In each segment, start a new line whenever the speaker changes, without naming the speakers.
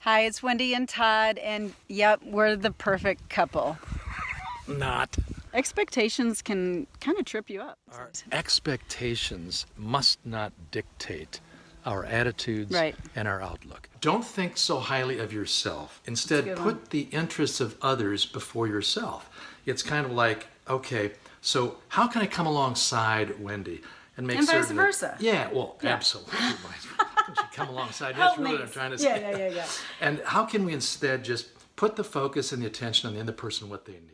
Hi, it's Wendy and Todd, and yep, we're the perfect couple.
Not.
Expectations can kind of trip you up.
Our expectations must not dictate our attitudes
Right.
and our outlook. Don't think so highly of yourself. Instead,
good
put
one.
the interests of others before yourself. It's kind of like, okay, so how can I come alongside Wendy and make
And vice
certain that-
versa.
Yeah, well,
Yeah.
absolutely. How can she come alongside?
Help
That's really
me.
what I'm trying to say.
Yeah.
And how can we instead just put the focus and the attention on the other person, what they need?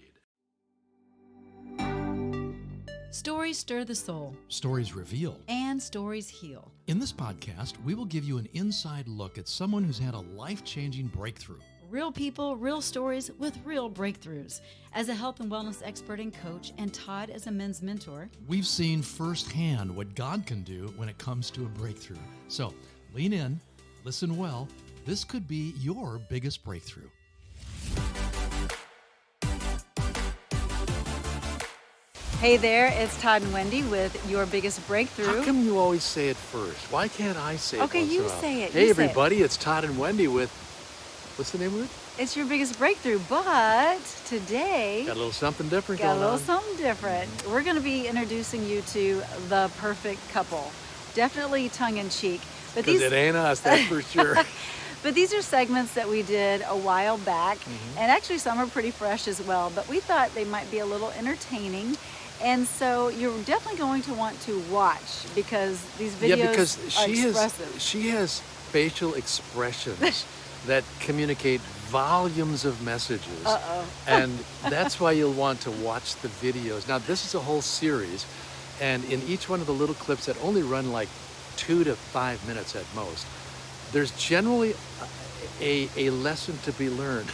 Stories stir the soul,
Stories reveal.
and stories heal.
In this podcast, we will give you an inside look at someone who's had a life-changing breakthrough.
Real people, real stories with real breakthroughs. As a health and wellness expert and coach, and Todd as a men's mentor,
We've seen firsthand what God can do when it comes to a breakthrough. So lean in, listen well. This could be your biggest breakthrough.
Hey there, it's Todd and Wendy with Your Biggest Breakthrough.
How come you always say it first? Why can't I say it?
Okay,
once
you
in a while?
say it,
Hey,
you say it.
everybody, it's Todd and Wendy with, what's the name of it?
It's Your Biggest Breakthrough, but today
Got a little something different
got a
going
little
on.
something different. We're going to be introducing you to the perfect couple. Definitely tongue-in-cheek. But
Because it ain't us, that's for sure.
But these are segments that we did a while back,
Mm-hmm.
and actually some are pretty fresh as well, but we thought they might be a little entertaining. And so you're definitely going to want to watch because these videos
Yeah, because
are expressive.
she has facial expressions that communicate volumes of messages.
Uh-oh.
And that's why you'll want to watch the videos. Now, this is a whole series, and in each one of the little clips that only run like 2 to 5 minutes at most, there's generally a lesson to be learned.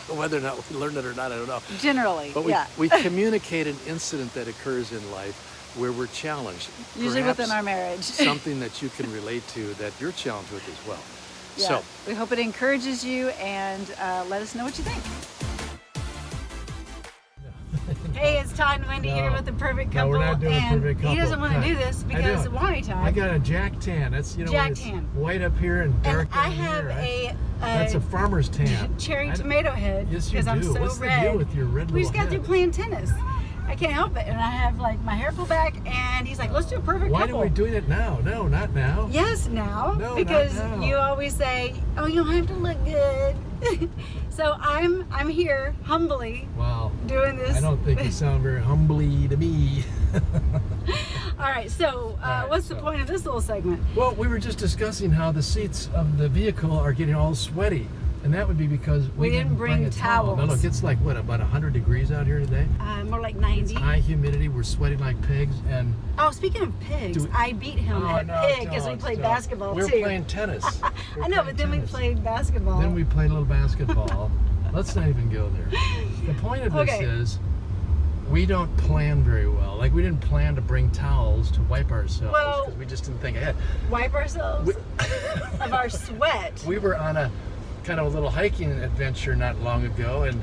Whether or not we learn it or not, I don't know.
Generally,
But
yeah.
we communicate an incident that occurs in life where we're challenged.
Usually
Perhaps
within our marriage.
something that you can relate to that you're challenged with as well.
Yeah.
So,
We hope it encourages you, and let us know what you think. Hey, it's Todd and Wendy here
No.
with the perfect
No,
couple.
we're not doing
and
perfect
he
couple.
doesn't want to
Todd.
do this
I
because
don't.
why, Todd?
I got a jack tan. That's, when
Jack
it's
tan.
white up here and dark
and I
down
have
here, right?
a
That's a farmer's tan.
cherry
I-
tomato head
Yes, you
because I'm
do.
so
What's the
red.
deal with your red
We just
little
got through
head?
playing tennis. I can't help it, and I have like my hair pulled back, and he's like, "Let's do a perfect
Why
couple."
are we doing it now? No, not now.
Yes, now,
No, not
because
now.
you always say, "Oh, you don't have to look good." So I'm here humbly
Wow.
doing this.
I don't think you sound very humbly to me.
All right. So
right,
what's the
so-
point of this little segment?
Well, we were just discussing how the seats of the vehicle are getting all sweaty. And that would be because
We didn't bring
a towel. Now
towels.
look, it's like, what, about 100 degrees out here today?
More like 90.
High humidity, we're sweating like pigs, and
Oh, speaking of pigs,
Do we-
I beat him at pig because we played basketball
We're
too.
playing tennis. We're
I know,
playing
but then we
tennis.
played basketball.
Then we played a little basketball. Let's not even go there. The point of this
Okay.
is, we don't plan very well. Like, we didn't plan to bring towels to wipe ourselves
Well-
because we just didn't think ahead.
wipe ourselves of our sweat.
We were on a kind of a little hiking adventure not long ago, and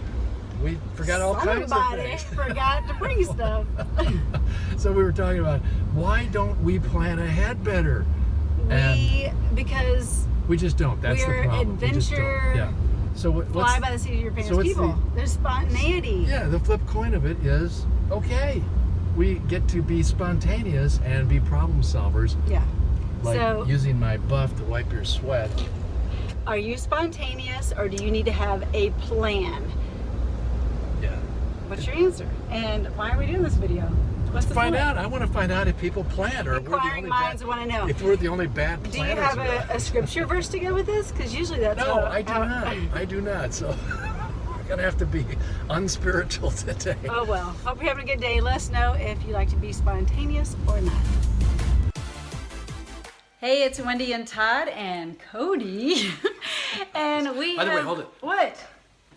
we forgot all kinds of
Somebody
things.
forgot to bring stuff.
So we were talking about, why don't we plan ahead better?
Because
We just don't. That's
we're
the problem. We just don't.
adventure,
Yeah. So what's
fly by the seat of your pants
so what's
people. There's spontaneity.
Yeah, the flip coin of it is, okay, we get to be spontaneous and be problem solvers,
Yeah.
like
So,
using my buff to wipe your sweat.
are you spontaneous or do you need to have a plan?
Yeah.
What's your answer? And why are we doing this video? What's the
Find
point?
out. I want to find out if people plan, or if we're the
Inquiring
only
minds
bad,
want to know.
if we're the only bad
Do you
planners.
have
around.
a scripture verse to go with this? Because usually that's
No,
how,
I do not. I do not. So we're gonna have to be unspiritual today.
Oh well. Hope you're having a good day. Let us know if you like to be spontaneous or not. Hey, it's Wendy and Todd and Cody. And we
By the way,
have-
hold it.
What?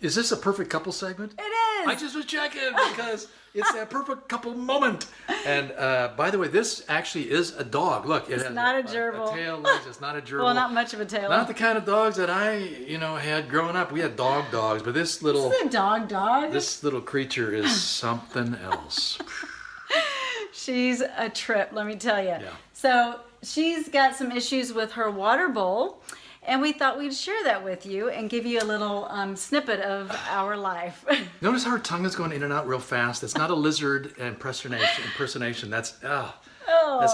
Is this a perfect couple segment?
It is.
I just was checking because it's that perfect couple moment. And by the way, this actually is a dog. Look, it has
not a gerbil.
A tail, legs. It's not a gerbil.
Well, not much of a tail.
Not the kind of dogs that I, had growing up. We had dogs, but this little
This is a dog.
this little creature is something else.
She's a trip, let me tell you.
Yeah.
So she's got some issues with her water bowl. And we thought we'd share that with you and give you a little snippet of our life.
Notice how her tongue is going in and out real fast. It's not a lizard impersonation. That's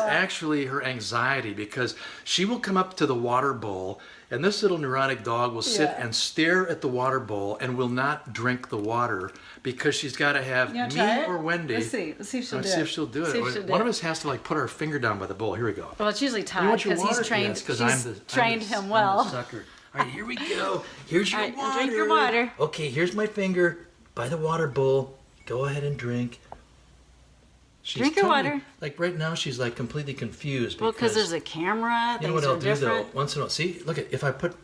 actually her anxiety, because she will come up to the water bowl and this little neurotic dog will sit and stare at the water bowl and will not drink the water because she's got to have me or Wendy.
Let's see if she'll do it.
See if she'll do it. One of us has to like put our finger down by the bowl. Here we go.
Well, it's usually Todd because he's trained.
Yes,
she's trained him well.
I'm the sucker. All right, here we go. Here's your water.
Drink your water.
Okay, here's my finger by the water bowl. Go ahead and drink.
Drink your water.
Like right now, she's like completely confused.
Well, because there's a camera.
You know what I'll do though? Once in a while, see, look at if I put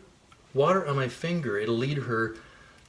water on my finger, it'll lead her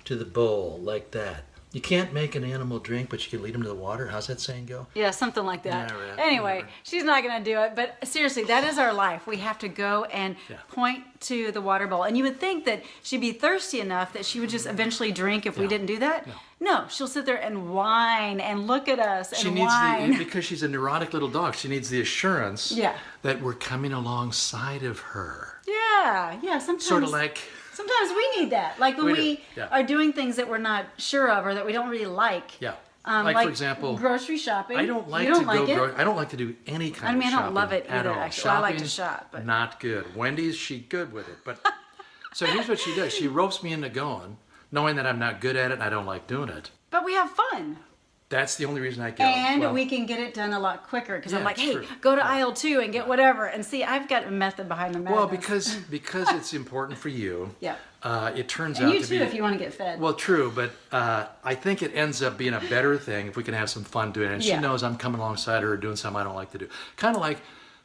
to the bowl like that. You can't make an animal drink, but you can lead them to the water. How's that saying go?
Yeah, something like that.
Yeah, right.
Anyway,
Whatever.
she's not going to do it. But seriously, that is our life. We have to go and point to the water bowl. And you would think that she'd be thirsty enough that she would just eventually drink if we didn't do that. No, she'll sit there and whine and look at us and whine.
Because she's a neurotic little dog, she needs the assurance that we're coming alongside of her.
Yeah, sometimes.
Sort of like...
Sometimes we need that. Like when we are doing things that we're not sure of or that we don't really like.
Yeah. Like for example,
grocery shopping.
I don't like I don't like to do any kind of shopping.
I don't love it either, actually. I like to shop. But
not good. Wendy's, she good with it. But so here's what she does. She ropes me into going, knowing that I'm not good at it and I don't like doing it.
But we have fun.
That's the only reason I go.
And we can get it done a lot quicker because I'm like, hey,
true.
go to aisle 2 and get whatever. And see, I've got a method behind the madness.
Well, because it's important for you. It turns
and
out
you
to
too,
be.
if you want to get fed.
Well, true, but I think it ends up being a better thing if we can have some fun doing it. And she knows I'm coming alongside her doing something I don't like to do. Kind of like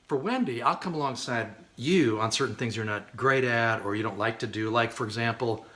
for Wendy, I'll come alongside you on certain things you're not great at or you don't like to do. Like, for example,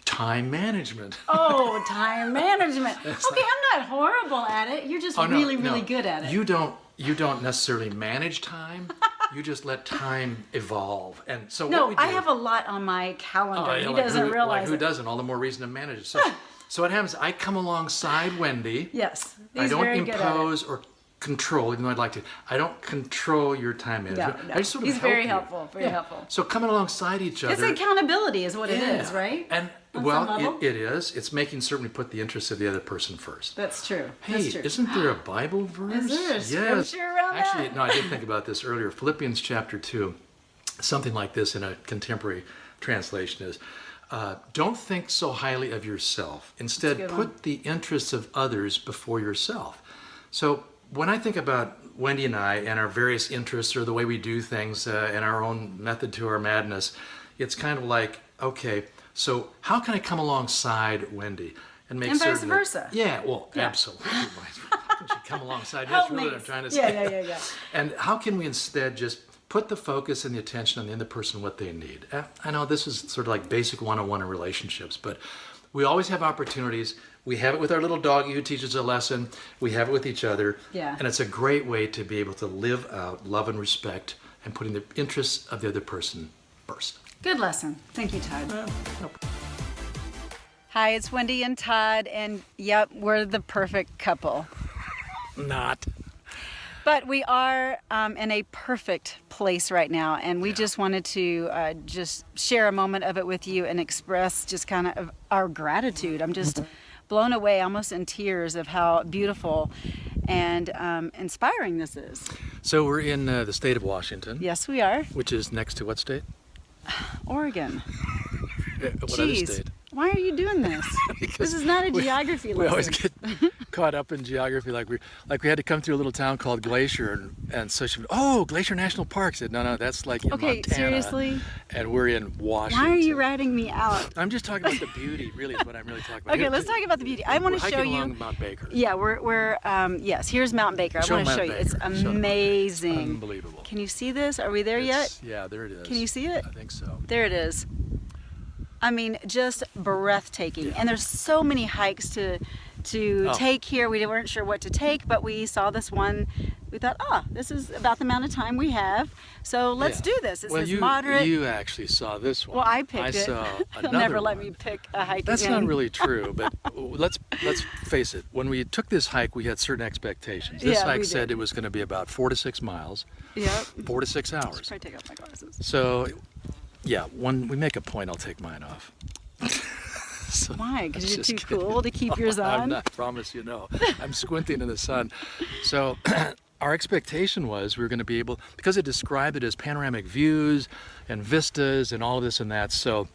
time management.
Oh, time management. Okay, I'm not horrible at it. You're just really good at it.
You don't necessarily manage time. You just let time evolve. And so what we do,
I have a lot on my calendar. He doesn't realize
who doesn't? All the more reason to manage it. So what happens, I come alongside Wendy.
Yes.
I don't impose or control, even though I'd like to. I don't control your time management.
No.
I just sort of
He's
help
very
you.
helpful. Very helpful.
So coming alongside each other.
It's accountability is what it is, right?
And
On some level?
it is. It's making certain we put the interests of the other person first.
That's true.
Hey,
That's true.
isn't there a Bible verse?
Is there a scripture around
Actually,
that?
no, I did think about this earlier. Philippians chapter 2, something like this in a contemporary translation is, don't think so highly of yourself. Instead, put the interests of others before yourself. So when I think about Wendy and I and our various interests or the way we do things and our own method to our madness, it's kind of like, okay, so how can I come alongside Wendy and make certain
vice versa.
Yeah, well, absolutely. How can she come alongside? That's really what I'm trying to say.
Yeah.
And how can we instead just put the focus and the attention on the other person, what they need? I know this is sort of like basic 101 in relationships, but we always have opportunities. We have it with our little doggy who teaches a lesson. We have it with each other.
Yeah.
And it's a great way to be able to live out love and respect and putting the interests of the other person first.
Good lesson. Thank you, Todd. Hi, it's Wendy and Todd, and yep, we're the perfect couple.
Not.
But we are in a perfect place right now, and we just wanted to just share a moment of it with you and express just kind of our gratitude. I'm just blown away, almost in tears, of how beautiful and inspiring this is.
So we're in the state of Washington.
Yes, we are.
Which is next to what state?
Oregon.
What other state?
Why are you doing this? This is not a geography lesson.
We always get caught up in geography, like we had to come through a little town called Glacier, and so she went, Glacier National Park. I said, no, that's like in Montana.
Seriously?
And we're in Washington.
Why are you ratting me out?
I'm just talking about the beauty, really, is what I'm really talking about.
Okay, let's talk about the beauty. I want to show you.
Along Mount Baker.
Yeah, we're yes. Here's Mount Baker. I want to show you. It's amazing.
It's unbelievable.
Can you see this? Are we there yet?
Yeah, there it is.
Can you see it?
I think so.
There it is. I mean, just breathtaking.
Yeah.
And there's so many hikes to take here. We weren't sure what to take, but we saw this one. We thought, this is about the amount of time we have. So let's do this. It says moderate.
You actually saw this one.
Well, I picked it.
Saw
They'll never let me pick a hike
That's
again.
not really true, but let's face it. When we took this hike, we had certain expectations. This hike said it was going to be about 4 to 6 miles.
Yep.
4 to 6 hours.
Should probably take off my glasses.
So, Yeah, when we make a point, I'll take mine off. So,
Why? Because you're
just
too
kidding.
cool to keep yours
I'm
on?
not, promise you no. I'm squinting in the sun. So our expectation was we were going to be able, because it described it as panoramic views and vistas and all of this and that. So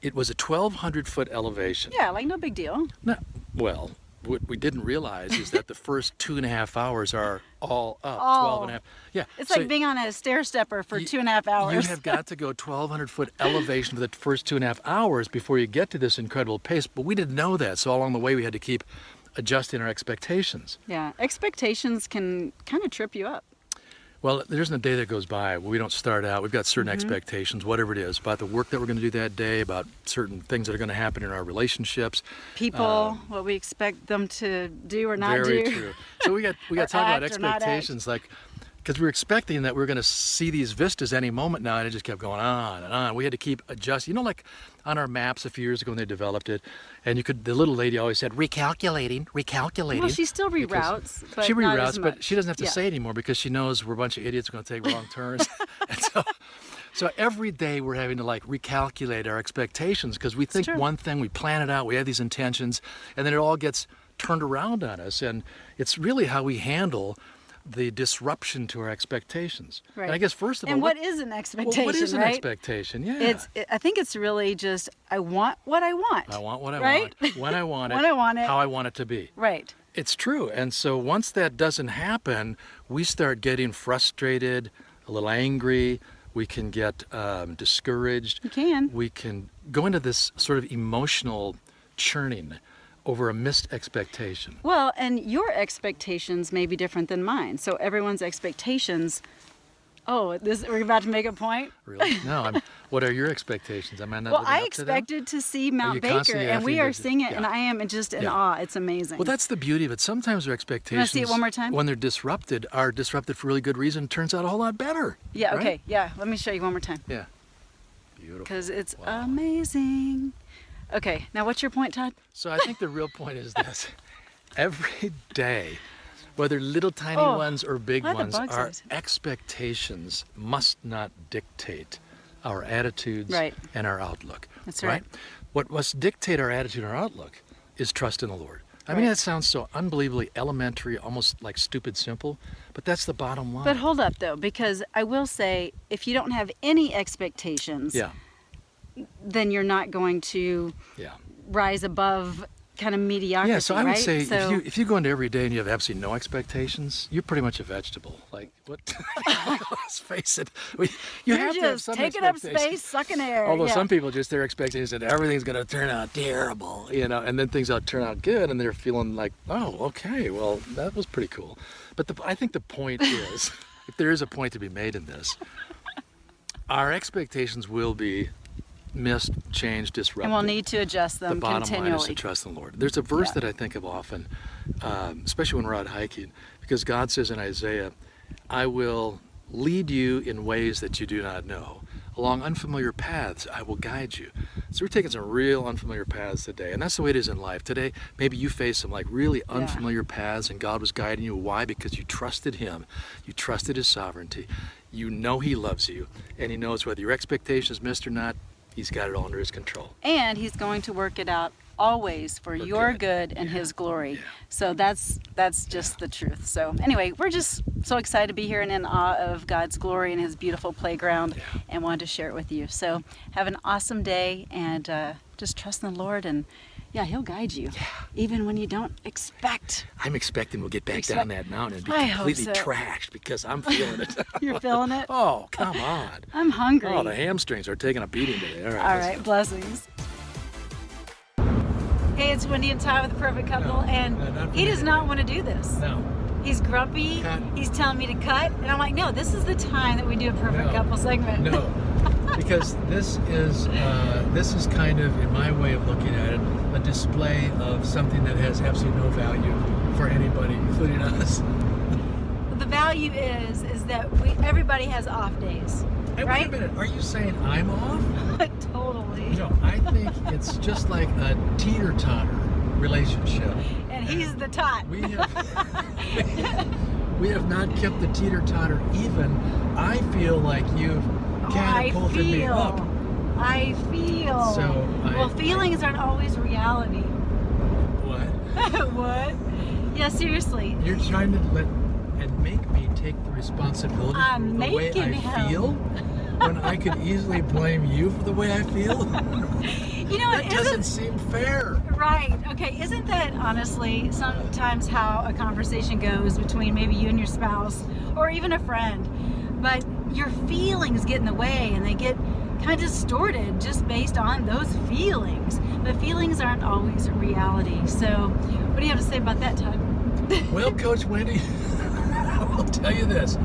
it was a 1,200-foot elevation.
Yeah, like no big deal.
No, well, what we didn't realize is that the first 2.5 hours are all up, 12 and a half. Yeah.
It's
so
like being on a stair stepper for 2.5 hours.
You have got to go 1,200-foot elevation for the first 2.5 hours before you get to this incredible pace. But we didn't know that, so along the way we had to keep adjusting our expectations.
Yeah, expectations can kind of trip you up.
Well, there isn't a day that goes by where we don't start out. We've got certain expectations, whatever it is, about the work that we're going to do that day, about certain things that are going to happen in our relationships.
People, what we expect them to do or not
Very
do.
true. So we got to talk about
act or not act.
expectations, like, because we were expecting that we were going to see these vistas any moment now, and it just kept going on and on. We had to keep adjusting. You know, like on our maps a few years ago when they developed it, and the little lady always said, recalculating.
Well, she still reroutes, but
she
not as
reroutes,
much.
but she doesn't have to
Yeah.
say it anymore because she knows we're a bunch of idiots going to take wrong turns. And so every day we're having to like recalculate our expectations because we think
true.
one thing, we plan it out, we have these intentions, and then it all gets turned around on us. And it's really how we handle the disruption to our expectations.
Right.
And I guess first of all,
And what is an expectation,
what is an
right?
expectation? Yeah.
I think it's really just, I want what I want.
I want what I
right?
want, when I want it,
When I want it.
how I want it to be.
Right.
It's true. And so once that doesn't happen, we start getting frustrated, a little angry. We can get discouraged.
You can.
We can go into this sort of emotional churning over a missed expectation.
Well, and your expectations may be different than mine. So everyone's expectations. Oh, we're about to make a point?
Really? No. What are your expectations? Am I not
Well,
living
I
up to them?
expected to see Mount
you
Baker,
constantly
and we
having
are
to-
seeing it,
yeah.
and I am just in
Yeah.
awe. It's amazing.
Well, that's the beauty of it. Sometimes our expectations,
see it one more time?
when they're disrupted, are disrupted for really good reason. Turns out a whole lot better.
Yeah,
right?
okay. Yeah, let me show you one more time.
Yeah. Beautiful.
Because it's
Wow.
amazing. Okay, now what's your point, Todd?
So I think the real point is this. Every day, whether little tiny
Oh,
ones or big
why are the
ones,
bugs
our
always-
expectations must not dictate our attitudes
Right.
and our outlook.
That's right.
What must dictate our attitude and our outlook is trust in the Lord. I mean,
Right.
that sounds so unbelievably elementary, almost like stupid simple, but that's the bottom line.
But hold up, though, because I will say, if you don't have any expectations,
Yeah,
then you're not going to
yeah.
rise above kind of mediocrity,
Yeah, so I would
right?
say
So,
if you go into every day and you have absolutely no expectations, you're pretty much a vegetable. Like, what? Let's face it. You
you're
have to have
just
some
taking up
expectations.
space, sucking air.
Although
yeah.
some people just their expectations that everything's going to turn out terrible, and then things turn out good, and they're feeling like, oh, okay, well, that was pretty cool. But I think the point is, if there is a point to be made in this, our expectations will be missed, changed, disrupted.
And we'll need to adjust them
The bottom
continually.
line is to trust in the Lord. There's a verse
Yeah.
that I think of often, especially when we're out hiking, because God says in Isaiah, I will lead you in ways that you do not know. Along unfamiliar paths, I will guide you. So we're taking some real unfamiliar paths today. And that's the way it is in life. Today, maybe you face some like really unfamiliar paths and God was guiding you. Why? Because you trusted Him. You trusted His sovereignty. You know He loves you. And He knows whether your expectation is missed or not, He's got it all under His control.
And He's going to work it out always for your good and His glory. So that's just the truth. So anyway, we're just so excited to be here and in awe of God's glory and His beautiful playground, and wanted to share it with you. So have an awesome day, and just trust in the Lord, and He'll guide you, even when you don't expect.
I'm expecting we'll get back down that mountain and be
I hope
completely
so.
trashed because I'm feeling it.
You're feeling it?
Oh, come on.
I'm hungry.
Oh, the hamstrings are taking a beating today. All right.
All
let's
right,
go.
blessings. Hey, it's Wendy and Ty with The Perfect Couple, and
no, not for
he
me
does
today.
not want to do this.
No.
He's grumpy.
Cut.
He's telling me to cut, and I'm like, no, this is the time that we do a Perfect
No.
Couple segment.
No, because this is kind of, in my way of looking at it, a display of something that has absolutely no value for anybody, including us.
The value is that everybody has off days,
Hey,
right?
wait a minute, are you saying I'm off?
Totally.
No, I think it's just like a teeter-totter relationship.
And he's the tot.
We have not kept the teeter-totter even. I feel like you've catapulted me up.
I feel.
So
feelings aren't always reality.
What?
What? Yeah, seriously.
You're trying to make me take the responsibility
I'm
for the way I
making him.
feel when I could easily blame you for the way I feel?
You know,
That doesn't seem fair.
Right. Okay. Isn't that honestly sometimes how a conversation goes between maybe you and your spouse or even a friend? But your feelings get in the way and they get kind of distorted just based on those feelings. But feelings aren't always reality. So, what do you have to say about that, Todd?
Well, Coach Wendy, I'll tell you this.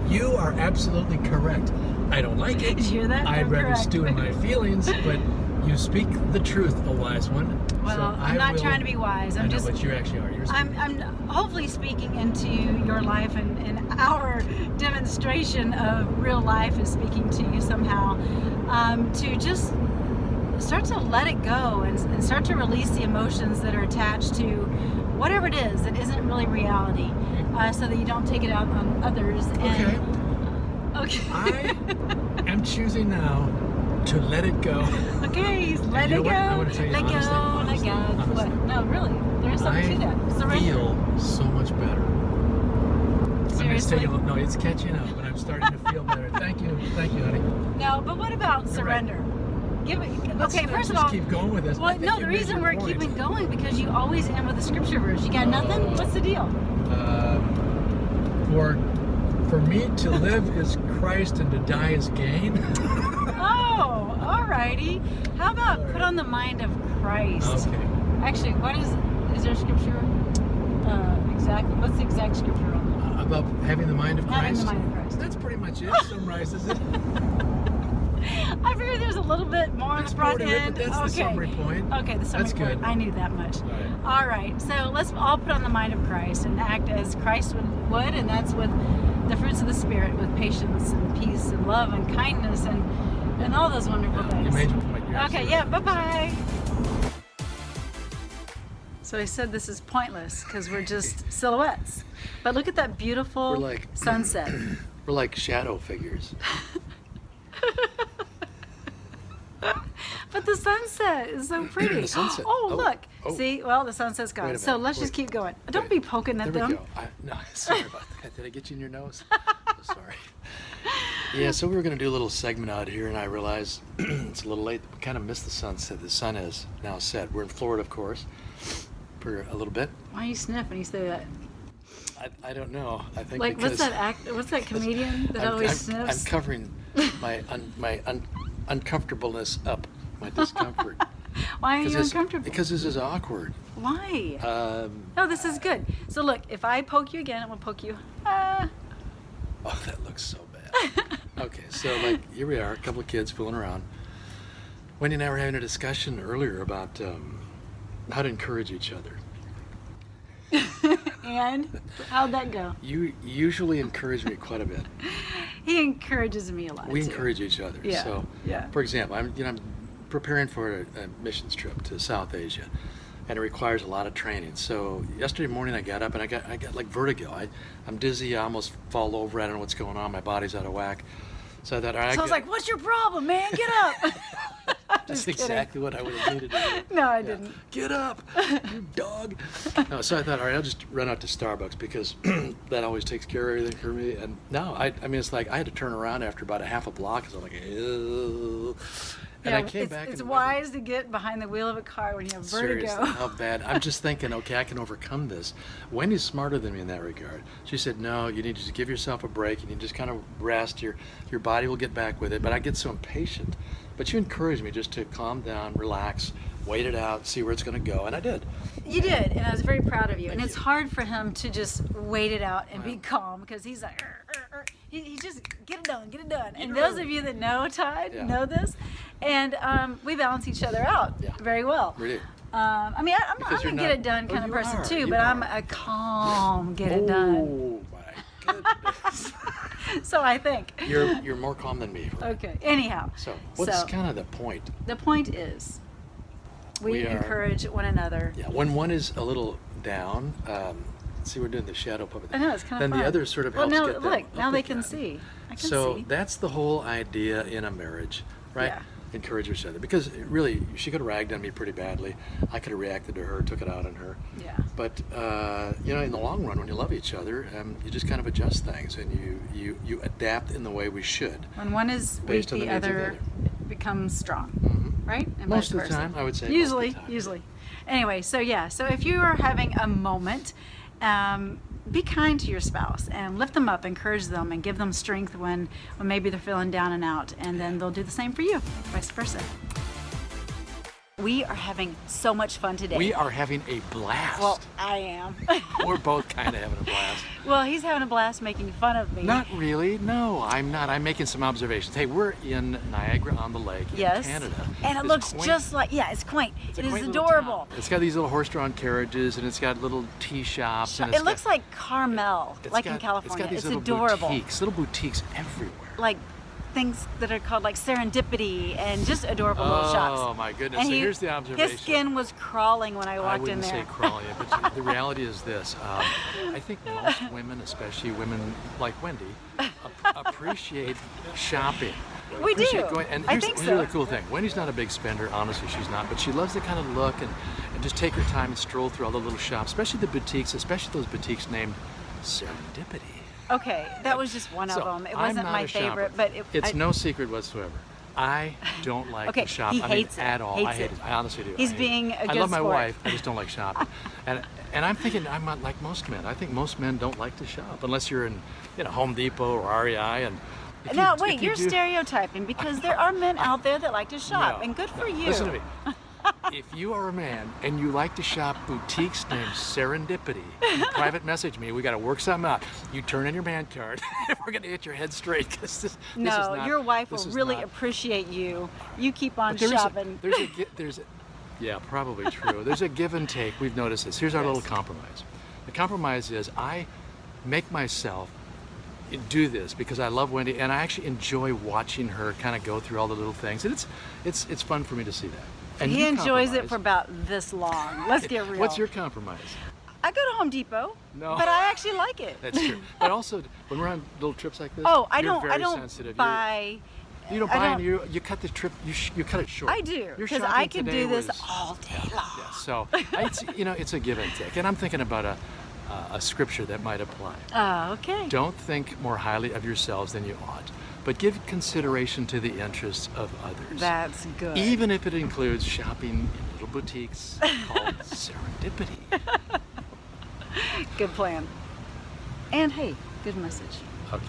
You are absolutely correct. I don't like it.
Did you hear that?
I'd
I'm
rather
correct.
stew in my feelings, but you speak the truth, a wise one.
Well,
So
I'm not trying to be wise. I'm
I know,
just.
but you actually are. You're
I'm hopefully speaking into your life, and our demonstration of real life is speaking to you somehow. To just start to let it go and start to release the emotions that are attached to whatever it is that isn't really reality, so that you don't take it out on others. And, okay.
I am choosing now to let it go.
Okay, let
you know
it go.
what? I want to tell you
Let go.
honestly,
Let go.
honestly.
What? No, really. There's something to that.
I
Surrender.
feel so much better.
Seriously?
No, it's catching up, but I'm starting to feel better. Thank you, honey.
No, but what about surrender? Give it. Okay, first of
Let's
all,
keep going with this. I
well,
think
no,
you
the
made
reason
your
we're
point.
keeping going because you always end with a scripture verse. You got nothing? What's the deal?
For me to live is Christ and to die is gain.
Oh, alrighty. How about put on the mind of Christ?
Okay.
Actually, what is there a scripture? Exactly. What's the exact scripture on that?
About having the mind of Christ.
Having the mind of Christ.
That's pretty much it. Summarizes it.
I figured there's a little bit more on the front
Part of it,
end.
but that's the summary point.
Okay, the summary
That's
point.
good.
I knew that much.
Right.
All right, so let's all put on the mind of Christ and act as Christ would, and that's with the fruits of the Spirit, with patience and peace and love and kindness and all those wonderful things.
You made your point. You're
Okay,
absolutely
yeah,
right.
bye-bye. So I said this is pointless because we're just silhouettes. But look at that beautiful
We're like
sunset.
We're like shadow figures.
But the sunset is so pretty.
The sunset.
Oh,
Oh,
look.
oh.
See, well, the sunset's
Wait
gone.
a
So
minute.
let's just
Wait.
keep going. Don't
Wait.
be poking at
There we
them.
go. No, sorry about that. Did I get you in your nose? Oh, sorry. Yeah, so we were going to do a little segment out here, and I realized it's a little late. We kind of missed the sunset. The sun is now set. We're in Florida, of course, for a little bit.
Why you sniff when you say that?
I don't know. I think
Like,
because
what's that comedian that always sniffs?
I'm covering my uncomfortableness up, my discomfort.
Why are you uncomfortable?
Because this is awkward.
Why?
Um,
No, this is good. So look, if I poke you again, I'm gonna poke you.
Oh, that looks so bad. Okay, so like here we are, a couple of kids fooling around. Wendy and I were having a discussion earlier about how to encourage each other.
And how'd that go?
You usually encourage me quite a bit.
He encourages me a lot.
We
too.
encourage each other.
Yeah,
So,
yeah.
for example, I'm preparing for a missions trip to South Asia, and it requires a lot of training. So yesterday morning I got up and I got like vertigo. I'm dizzy. I almost fall over. I don't know what's going on. My body's out of whack. So I thought, all right.
So I was like, "What's your problem, man? Get up!"
That's
kidding.
exactly what I would have needed to do.
No, I
Yeah.
didn't.
Get up, you dog. No, so I thought, all right, I'll just run out to Starbucks because that always takes care of everything for me. And no, I mean, it's like I had to turn around after about a half a block because I'm like, ew. And I came back.
It's
and
wise to get behind the wheel of a car when you have vertigo.
Seriously, how bad? I'm just thinking, okay, I can overcome this. Wendy's smarter than me in that regard. She said, no, you need to just give yourself a break. You need to just kind of rest. Your body will get back with it. But I get so impatient. But you encouraged me just to calm down, relax, wait it out, see where it's going to go. And I did.
You did, and I was very proud of you. And
Thank
it's
you.
hard for him to just wait it out and be calm because he's like, he just get it done, get it done. And those of you that know Todd
Yeah.
know this, and we balance each other out
Yeah.
very well.
We do.
I mean, I'm
Because
a
you're
get
not-
it done kind
Oh,
of
you
person
are,
too,
you
but I'm
are.
a calm get it done.
Oh, my goodness.
So I think.
You're more calm than me.
Okay. Anyhow.
So what's kind of the point?
The point is, we
We are-
encourage one another.
Yeah, when one is a little down, See, we're doing the shadow puppet.
I know, it's kind of
Then
fun.
the other sort of
well,
helps
now,
get them
look, now
up
they
again.
can see. I can
So
see.
that's the whole idea in a marriage, right?
Yeah.
Encourage each other. Because really, she could have ragged on me pretty badly. I could have reacted to her, took it out on her.
Yeah.
But, in the long run, when you love each other, you just kind of adjust things and you adapt in the way we should.
When one is weak,
Based on
the
the needs of the
other
other.
becomes strong, right? And
Most
vice
of the
versa.
time, I would say.
Usually,
most of the time.
usually. Anyway, so if you are having a moment, be kind to your spouse and lift them up, encourage them, and give them strength when maybe they're feeling down and out, and then they'll do the same for you, vice versa. We are having so much fun today.
We are having a blast.
Well, I am.
We're both kind of having a blast.
Well, he's having a blast making fun of me.
Not really. No, I'm not. I'm making some observations. Hey, we're in Niagara-on-the-Lake in
Yes.
Canada.
And it
It's
looks
quaint.
just like, it's quaint.
It's a
It is
quaint little
adorable.
town. It's got these little horse-drawn carriages, and it's got little tea shops. And
It looks like Carmel,
it's
like
got-
in California.
It's got these little
adorable.
little boutiques everywhere.
Like things that are called like serendipity and just adorable little shops.
Oh my goodness!
And
So here's the observation.
his skin was crawling when I
I
walked in
wouldn't
there.
say crawling, but the reality is this. I think most women, especially women like Wendy, appreciate shopping.
We
Appreciate
do.
Going, and
I
here's,
think
here's
so.
the cool thing. Wendy's not a big spender. Honestly, she's not. But she loves to kind of look and just take her time and stroll through all the little shops, especially the boutiques, especially those boutiques named Serendipity.
Okay, that was just one of
So,
them. It
I'm
wasn't
not
my
a shopper.
favorite, but
It's no secret whatsoever. I don't like
Okay,
to shop.
he
I
hates
mean,
it.
at all.
Hates
I hate
it.
it. I honestly do.
He's
I hate
being
it.
a
I
good
love my
sport.
wife. I just don't like shopping. And I'm thinking I'm not like most men. I think most men don't like to shop unless you're in, Home Depot or REI. And if
Now,
you-
wait,
if you
you're
do-
stereotyping because there are men out there that like to shop,
No,
and good for
no.
you.
Listen to me. If you are a man and you like to shop boutiques named Serendipity, you private message me. We got to work something out. You turn in your man card. We're going to hit your head straight because this is
No,
not,
your wife will
this is
really
not-
appreciate you. You keep on
But there is
shopping.
yeah, probably true. There's a give and take. We've noticed this. Here's our little compromise. The compromise is I make myself do this because I love Wendy and I actually enjoy watching her kind of go through all the little things, and it's fun for me to see that. And
He
you
enjoys it
compromise.
for about this long. Let's get real.
What's your compromise?
I go to Home Depot,
No.
but I actually like it.
That's true. But also, when we're on little trips like this,
Oh, I
you're
don't.
very
I don't
sensitive.
buy.
You don't
I
buy,
don't-
and you cut the trip. You cut it short.
I do
Your
because
shopping
I could
today
do this
was-
all day long.
Yeah, so it's a give and take, and I'm thinking about a scripture that might apply.
Oh, okay.
Don't think more highly of yourselves than you ought, but give consideration to the interests of others.
That's good.
Even if it includes shopping in little boutiques called Serendipity.
Good plan. And hey, good message.
Okay.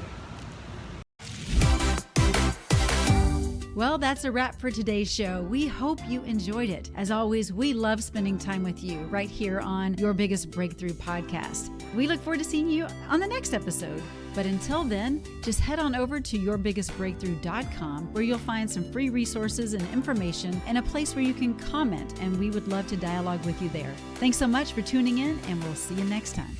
Well, that's a wrap for today's show. We hope you enjoyed it. As always, we love spending time with you right here on Your Biggest Breakthrough podcast. We look forward to seeing you on the next episode. But until then, just head on over to yourbiggestbreakthrough.com where you'll find some free resources and information and a place where you can comment, and we would love to dialogue with you there. Thanks so much for tuning in, and we'll see you next time.